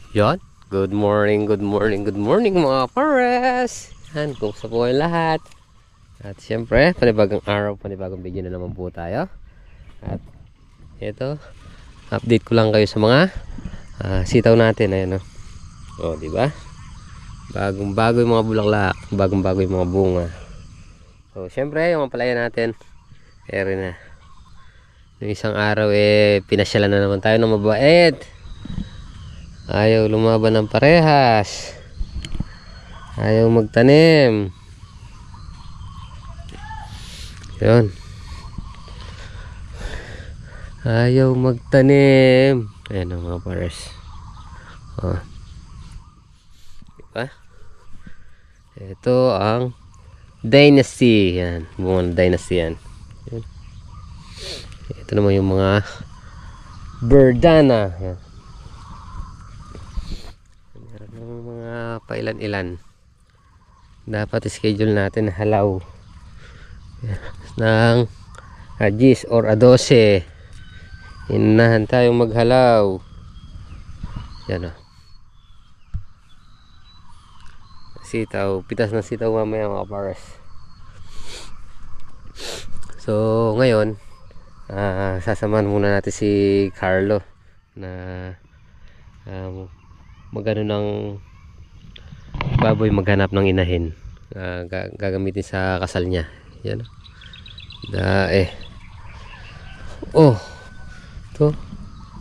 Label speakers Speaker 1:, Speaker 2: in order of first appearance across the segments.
Speaker 1: Yon. Good morning, good morning, good morning mga pares. Yan, kumusta po kayong lahat? At syempre, panibagong araw, panibagong video na naman po tayo. At ito, update ko lang kayo sa mga sitaw natin. Ayan o. O, diba? Bagong bago yung mga bulaklak, bagong bago yung mga bunga. So, syempre, yung palaya natin, ere na. Yung isang araw, pinasyalan na naman tayo ng mabait. Ayaw lumaban ng parehas. Ayaw magtanim. Yun. Ayaw magtanim. Ayan ang mga pares. Oh. Diba? Ito ang Dynasty. Yan. Bunga ng Dynasty yan. Yan. Ito naman yung mga Verdana. Yan. Mga pailan-ilan dapat schedule natin halaw ng 10 or 12. Inahan tayong maghalaw. Yan o. Sitaw, pitas ng sitaw mamaya mga pares. So ngayon sasamahan muna natin si Carlo na magano ng baboy, maghanap ng inahin, gagamitin sa kasal niya. Yan. Oh, to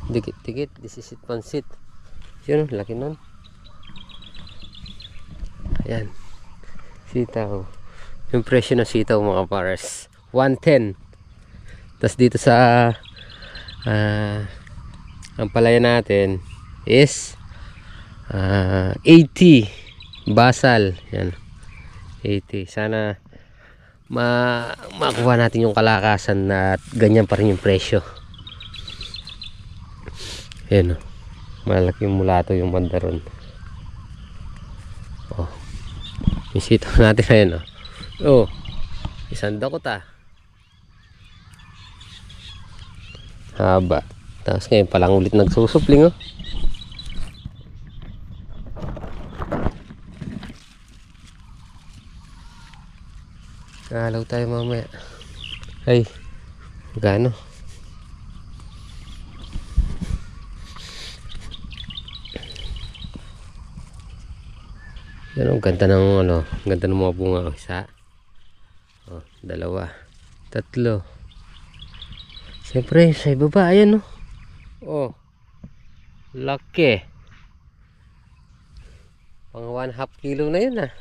Speaker 1: dikit-dikit, this is it pansit. Yun, laki nun. Ayan, sitaw. Yung presyo ng sitaw mga pares, 110. Tas dito sa ang palaya natin is 80 basal. Yan, 80. Sana makuha natin yung kalakasan na ganyan pa rin yung presyo. Yan o, malaki yung mulato yung mandaron. Oh, yung sitaw natin na yan o. Oh, isang dakot haba. Tapos ngayon palang ulit nagsusupling o. Halaw tayo mamaya. Ay, gano? Yan ang ganda ng ganda ng mga bunga. Isa, oh, dalawa, tatlo. Siyempre sa ibaba, ayan oh, laki. Pang 1/2 kilo na yun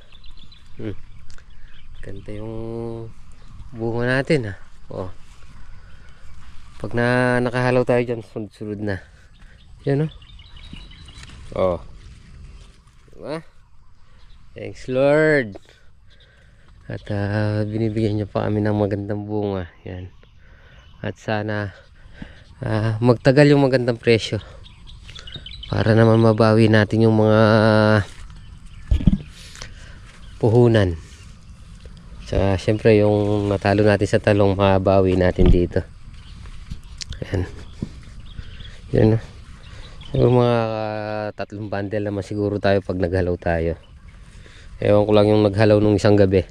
Speaker 1: Ganda yung bunga natin oh. Pag nakahalaw tayo dyan, sunod-sunod na. Yan oh. Diba? Thanks Lord. At binibigyan niyo pa kami ng magandang bunga. Yan. At sana magtagal yung magandang presyo para naman mabawi natin yung mga puhunan. Tsaka syempre yung natalo natin sa talong, mabawi natin dito. Ayan. Yan siguro mga 3 bundle naman siguro tayo pag naghalaw tayo. Ewan ko lang yung naghalaw nung isang gabi,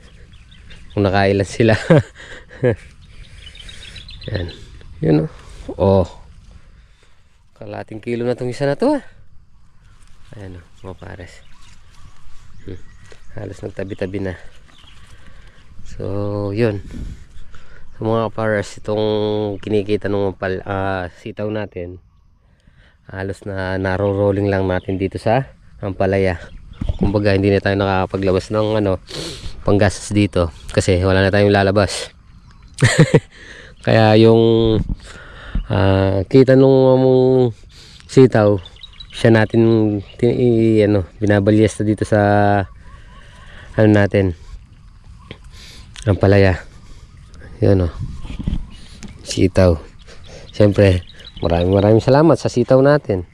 Speaker 1: kung nakailan sila. Yan. Yun oh. Kalating kilo na tong isa na to Ayan mga pares. Halos nagtabi-tabi na. So yun, sa mga pares, itong kinikita ng sitaw natin, halos na naro-rolling lang natin dito sa ampalaya. Kumbaga hindi na tayo nakakapaglabas ng panggastos dito kasi wala na tayong lalabas. Kaya yung kita nung sitaw, siya natin binabalyesta dito sa natin ang palaya. Yan sitaw. Siyempre maraming salamat sa sitaw natin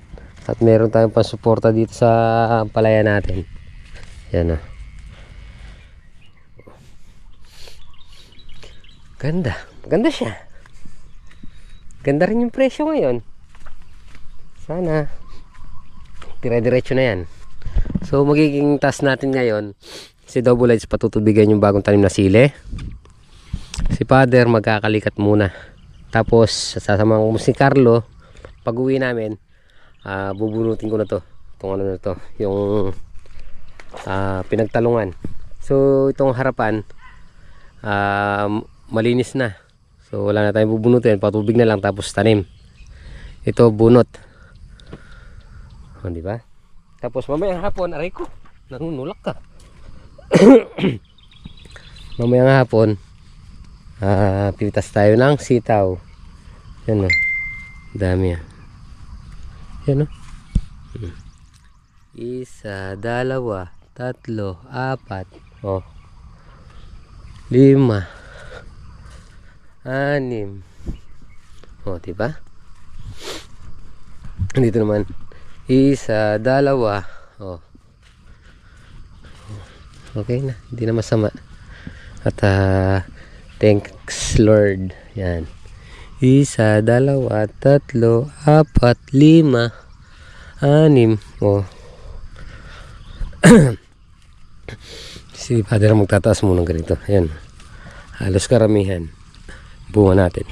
Speaker 1: at meron tayong pansuporta dito sa palaya natin. Yan ganda siya. Ganda rin yung presyo ngayon. Sana dire-diretso na yan. So magiging task natin ngayon, si Double Lights patutubigan yung bagong tanim na sili. Si Father magkakalikat muna. Tapos sasamahan ko si Carlo. Pag uwi namin, bubunutin ko na to. Itong ano na to, yung pinagtalungan. So itong harapan malinis na. So wala na tayong bubunutin, patubig na lang tapos tanim. Ito bunot. Di ba? Tapos mamayang hapon, aray ko, nanunulak ka. Mamayang hapon, pipitas tayo ng sitaw. Yan o. Dami yan. Yan o. 1, 2, 3, 4. Oh. 5. 6. Oh, diba? Dito naman 1, 2. Oh. Okay na, hindi na masama. At thanks Lord. Yan. 1, 2, 3, 4, 5, 6. Oh. Si Father magtataas muna ganito. Ayan. Halos karamihan bunga natin.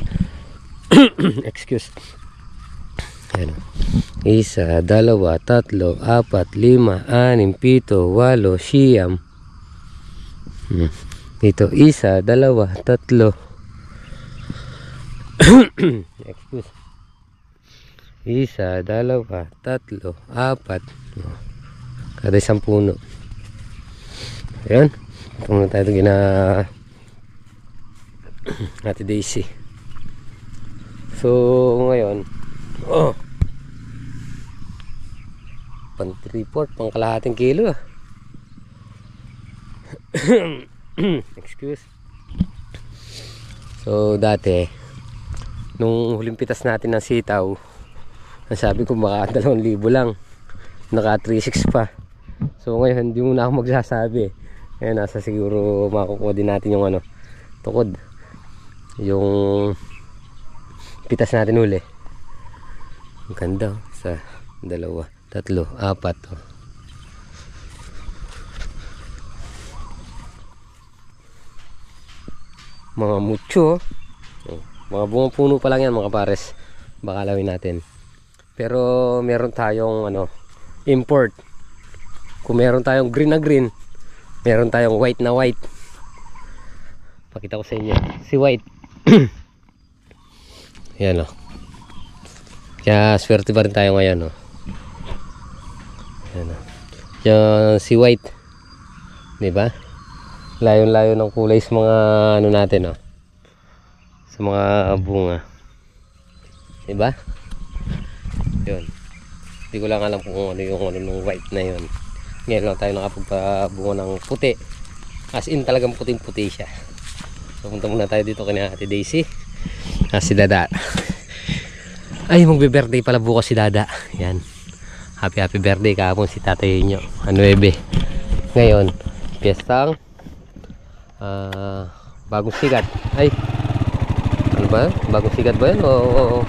Speaker 1: Excuse. Ayan. 1, 2, 3, 4, 5, 6, 7, 8, 9. Dito 1, 2, 3. Excuse. 1, 2, 3, 4. Kada isang puno. Ayan. Ito muna tayo gina Ate Daisy. So ngayon, pang 3/4, pang kalahating kilo. Excuse. So dati nung huling pitas natin ng sitaw, sabi ko baka 2,000 lang, naka 3,600 pa. So ngayon hindi muna ako magsasabi. Ngayon nasa siguro makukuha din natin yung ano, tukod, yung pitas natin huli. Ang ganda. 1, 2, 3, 4. Mga mucho. Mga bunga puno pa lang yan mga pares. Baka lawin natin. Pero meron tayong ano, import. Kung meron tayong green na green, meron tayong white na white. Pakita ko sa inyo si white. Yan o. Kaya swerte pa rin tayo ngayon o. Yan o. Yan si white, diba? Layo-layo ng kulay sa mga ano natin o, sa mga bunga, diba? Yun. Hindi ko lang alam kung ano yung ano ng white na yun. Ngayon lang tayo nakapagpabunga ng puti. As in talagang puting-puti siya. So punta muna tayo dito kina Ate Daisy. Si Dada. Ay, magbe-birthday pala bukas si Dada. Yan. Happy birthday kahapon si Tatay nyo. 9. Ngayon, piyestang bagong sigat. Ay, ano ba? Bagong sigat ba yun? O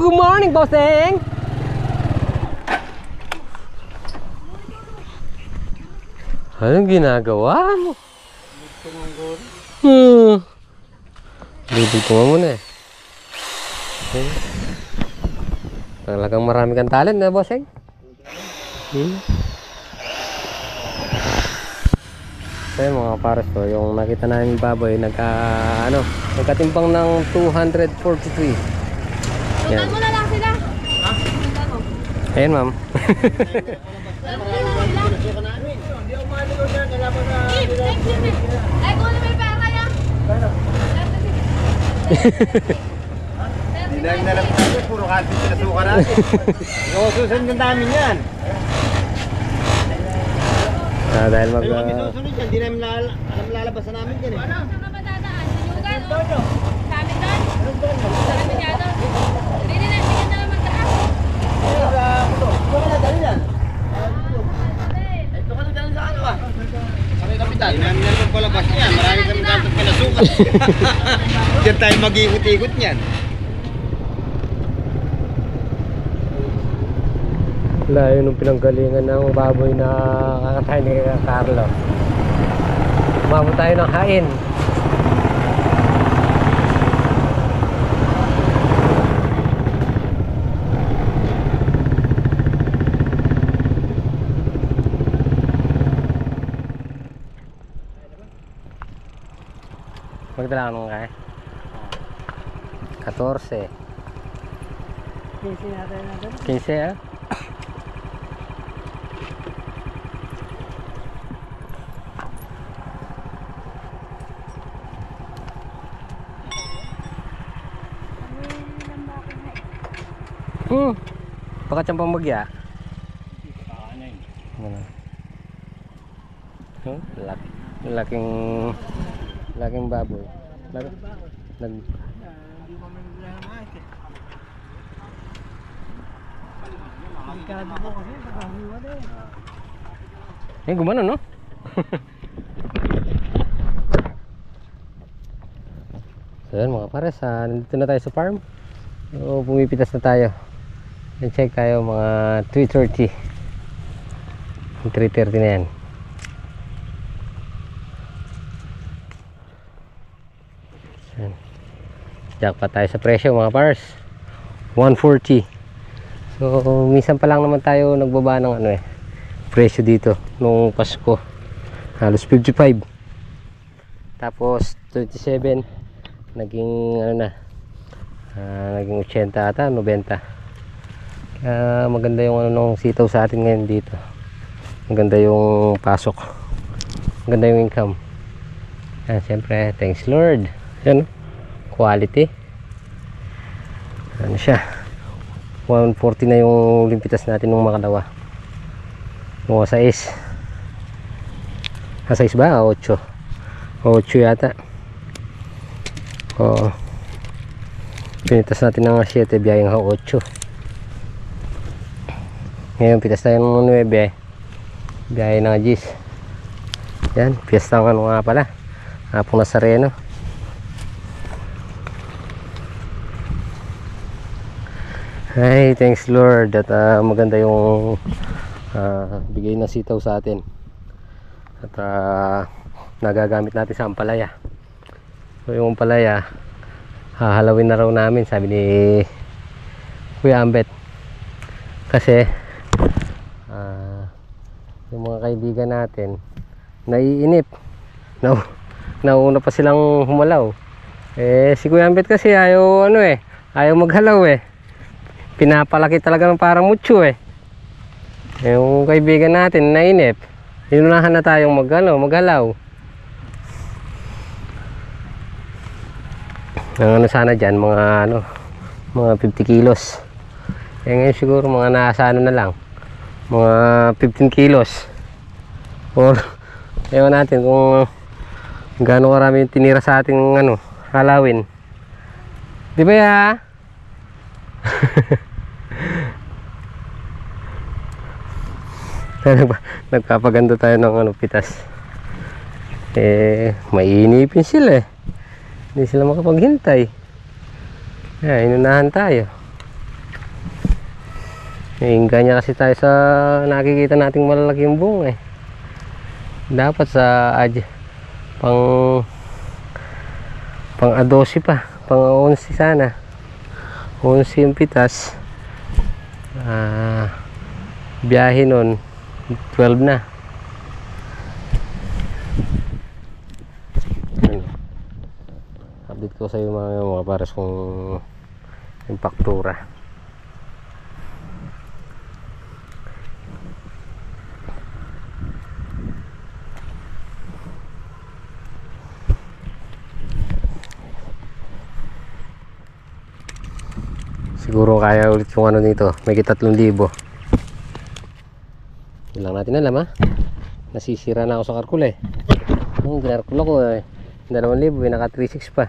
Speaker 1: Good morning, bossing. Anong ginagawa mo? Bibig ko muna eh. Talagang marami kang talent na, bossing. So mga pares to, yung nakita namin baboy nagkatimbang ng 243.
Speaker 2: Tuntan mo na lang sila. Ha? Tuntan mo.
Speaker 1: Ayan, ma'am.
Speaker 2: Ay, kung ano may pera yan.
Speaker 3: Hindi namin alam natin, puro kantin pinasuka natin. Susunod yung namin yan.
Speaker 1: Dahil
Speaker 3: Ay, kami susunod yan, hindi namin alam lalabasan namin yan eh.
Speaker 2: Saan ka ba dadaan? Sa Yugan o? Sa amin doon? Sa amin yan doon? Hindi na, bigyan na lang magdaan.
Speaker 3: Diyan tayo mag-ikot-ikot niyan.
Speaker 1: Layo nung pinanggalingan ng baboy na kakakain ni Carlo. Umabot tayo ng hain. Magdala ka nung kaya? 14.
Speaker 2: 15 natin natin.
Speaker 1: 15 ah? Baka tiyang bagya. Laking baboy. Gumano no? So yan mga pares, nandito na tayo sa farm. So pumipitas na tayo. I-check tayo mga 3:30. 3:30 na yan. Jackpot tayo sa presyo mga pars, 140. So minsan pa lang naman tayo nagbaba ng presyo dito nung Pasko, halos 55. Tapos 27 naging naging 80 ata, 90. Maganda yung nung sitaw sa atin ngayon dito. Maganda yung pasok, maganda yung income. Siyempre thanks Lord. Yan, quality. Ano siya, 140 na yung limpitas natin nung makalawa. Mga 6. 6 ba? 8 yata. Pinitas natin ng 7, biyayang 8. Ngayon pitas tayo ng 9, biyahe ng 10. Yan, piyesta ng nga pala, Hapong Nazareno. Ay, thanks Lord at maganda yung bigay na sitaw sa atin. At nagagamit natin sa ampalaya. So yung ampalaya, hahalawin na raw namin, sabi ni Kuya Ambet. Kasi yung mga kaibigan natin naiinip. Nauna pa silang humalaw. Si Kuya Ambet kasi ayaw ayaw maghalaw pinapalaki talaga ng parang mucho yung kaibigan natin nainip, inunahan na tayong maghalaw. Ang sana dyan mga 50 kilos. Ngayon siguro mga nasa na lang, mga 15 kilos, or ewan natin kung gaano karami yung tinira sa ating halawin, di ba ya? Nagpapaganda tayo ng pitas. Mainipin sila hindi sila makapaghintay. Inunahan tayo. Inganya kasi tayo sa nakikita nating malalaking bunga dapat sa pang A12 pa, pang 11 sana. 11 yung pitas. Biyahe nun 12 na. Update ko sa iyo mga pares kung yung faktura. Siguro kaya ulit yung nito, may 3,000. Yun lang natin alam nasisira na ako sa karkula yung ginarkula ko 2,000, naka 3,600 pa.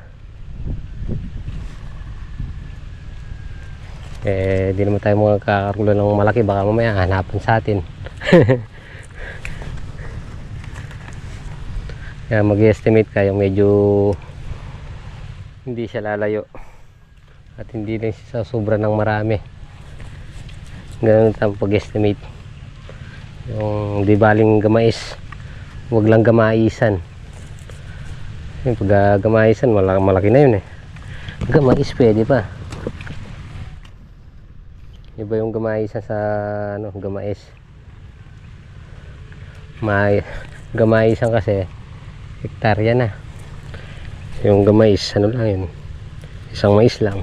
Speaker 1: Di naman tayo magkakarkula ng malaki, baka mamaya hanapan sa atin. Kaya mag-estimate ka yung medyo hindi siya lalayo at hindi lang siya sa sobra ng marami. Ganun ang pag-estimate. Yung di baling gamais, huwag lang gamaisan. Yung pag gamaisan, malaki na yun eh. Gamais pwede pa. Iba yung gamaisan sa ano, gamais. Gamaisan kasi hektarya na. Yung gamais, ano lang yun, isang mais lang.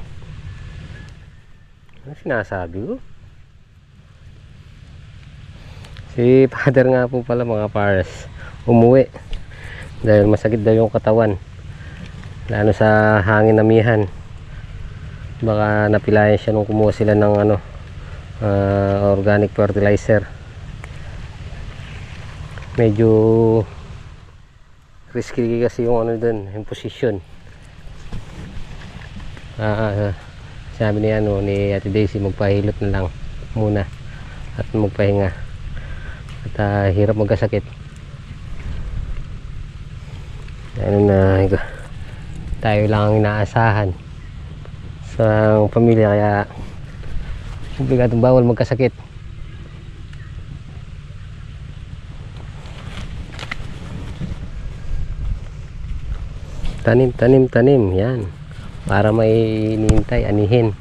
Speaker 1: Ano sinasabi ko? Si father nga po pala mga pares, umuwi dahil masakit daw yung katawan, lalo sa hangin amihan. Baka napilayan siya nung kumuha sila ng ano, organic fertilizer. Medyo risky kasi yung ano dun, yung position. Sabi ni ano, ni Ate Daisy, magpahilot na lang muna at magpahinga at hirap magkasakit. Ano na, tayo lang ang inaasahan sa pamilya, kaya obligadong bawal magkasakit. Tanim, yan para may inintay, anihin.